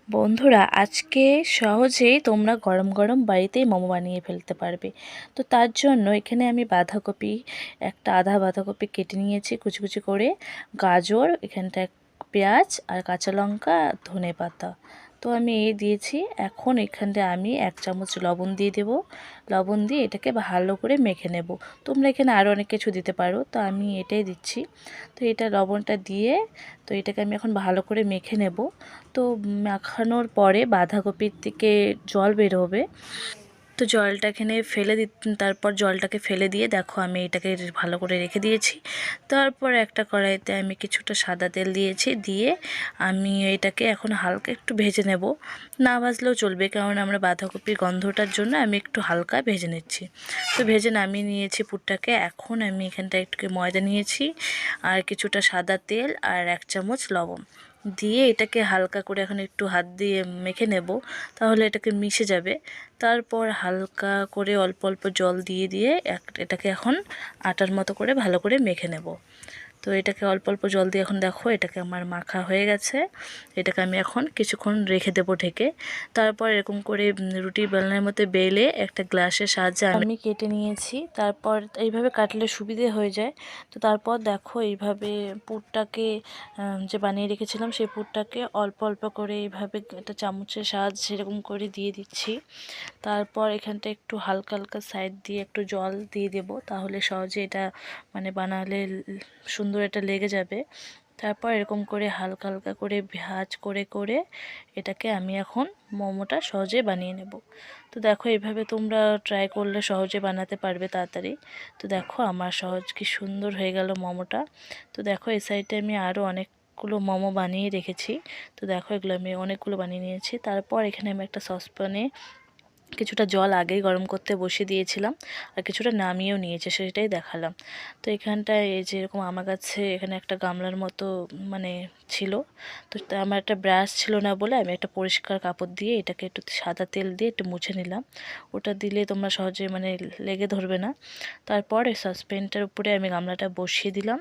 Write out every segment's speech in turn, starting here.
বন্ধুরা, আজকে সহজেই তোমরা গরম গরম বাড়িতেই মোমো বানিয়ে ফেলতে পারবে। তো তার জন্য এখানে আমি বাঁধাকপি, একটা আধা বাঁধাকপি কেটে নিয়েছি কুচি কুচি করে, গাজর, এখানটা পেঁয়াজ আর কাঁচা লঙ্কা, ধনেপাতা। তো আমি এই দিয়েছি। এখন এখানটা আমি 1 চামচ লবণ দিয়ে দেব। লবণ দিয়ে এটাকে ভালো করে মেখে নেব। তোমরা এখানে আরও অনেক কিছু দিতে পারো, তো আমি এটাই দিচ্ছি। তো এটা লবণটা দিয়ে, তো এটাকে আমি এখন ভালো করে মেখে নেব। তো মাখানোর পরে বাঁধাকপির থেকে জল বের হবে। তো জলটা এখানে ফেলে তারপর জলটাকে ফেলে দিয়ে দেখো আমি এটাকে ভালো করে রেখে দিয়েছি। তারপর একটা কড়াইতে আমি কিছুটা সাদা তেল দিয়েছি, দিয়ে আমি এটাকে এখন হালকা একটু ভেজে নেব। না ভাজলেও চলবে, কারণ আমরা বাঁধাকপির গন্ধটার জন্য আমি একটু হালকা ভেজে নিচ্ছি। তো ভেজে নামিয়ে নিয়েছি পুরটাকে। এখন আমি এখানটা একটু ময়দা নিয়েছি, আর কিছুটা সাদা তেল, আর 1 চামচ লবণ দিয়ে এটাকে হালকা করে এখন একটু হাত দিয়ে মেখে নেব, তাহলে এটাকে মিশে যাবে। তারপর হালকা করে অল্প অল্প জল দিয়ে দিয়ে এটাকে এখন আটার মতো করে ভালো করে মেখে নেব। তো এটাকে অল্প অল্প জল দিয়ে এখন দেখো এটাকে আমার মাখা হয়ে গেছে। এটাকে আমি এখন কিছুক্ষণ রেখে দেবো ঢেকে। তারপর এরকম করে রুটি বেলনার মধ্যে বেলে একটা গ্লাসের সাহায্যে আমি কেটে নিয়েছি। তারপর এইভাবে কাটলে সুবিধে হয়ে যায়। তো তারপর দেখো এইভাবে পুরটাকে যে বানিয়ে রেখেছিলাম সেই পুরটাকে অল্প অল্প করে এইভাবে একটা চামচের সাহায্যে সেরকম করে দিয়ে দিচ্ছি। তারপর এখানটা একটু হালকা হালকা সাইড দিয়ে একটু জল দিয়ে দেব, তাহলে সহজে এটা মানে বানালে সুন্দর এটা লেগে যাবে। তারপর এরকম করে হালকা হালকা করে ভাঁজ করে করে এটাকে আমি এখন মোমোটা সহজে বানিয়ে নেব। তো দেখো এইভাবে তোমরা ট্রাই করলে সহজে বানাতে পারবে তাড়াতাড়ি। তো দেখো আমার সহজ কি সুন্দর হয়ে গেল মোমোটা। তো দেখো এই সাইডে আমি আরও অনেকগুলো মোমো বানিয়ে রেখেছি। তো দেখো এগুলো আমি অনেকগুলো বানিয়ে নিয়েছি। তারপর এখানে আমি একটা সসপ্যানে কিছুটা জল আগেই গরম করতে বসিয়ে দিয়েছিলাম, আর কিছুটা নামিয়েও নিয়েছে, সেটাই দেখালাম। তো এখানটায় এই যে এরকম আমার কাছে এখানে একটা গামলার মতো মানে ছিল। তো আমার একটা ব্রাশ ছিল না বলে আমি একটা পরিষ্কার কাপড় দিয়ে এটাকে একটু সাদা তেল দিয়ে একটু মুছে নিলাম। ওটা দিলে তোমরা সহজে মানে লেগে ধরবে না। তারপর এই সসপ্যানটার উপরে আমি গামলাটা বসিয়ে দিলাম,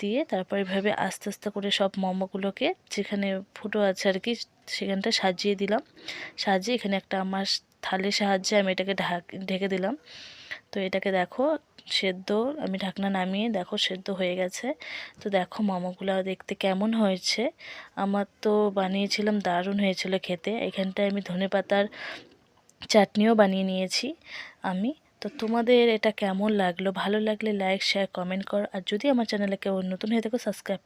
দিয়ে তারপর এভাবে আস্তে আস্তে করে সব মোমোগুলোকে যেখানে ফুটো আছে আর কি সেখানটা সাজিয়ে দিলাম। সাজিয়ে এখানে একটা আমার থালের সাহায্যে আমি এটাকে ঢেকে দিলাম। তো এটাকে দেখো সেদ্ধ, আমি ঢাকনা নামিয়ে দেখো সেদ্ধ হয়ে গেছে। তো দেখো মোমোগুলো দেখতে কেমন হয়েছে। আমার তো বানিয়েছিলাম, দারুণ হয়েছিল খেতে। এখানটায় আমি ধনেপাতার চাটনিও বানিয়ে নিয়েছি আমি। তো তোমাদের এটা কেমন লাগলো? ভালো লাগলে লাইক শেয়ার কমেন্ট কর, আর যদি আমার চ্যানেলে কেউ নতুন হয়ে থাকো সাবস্ক্রাইব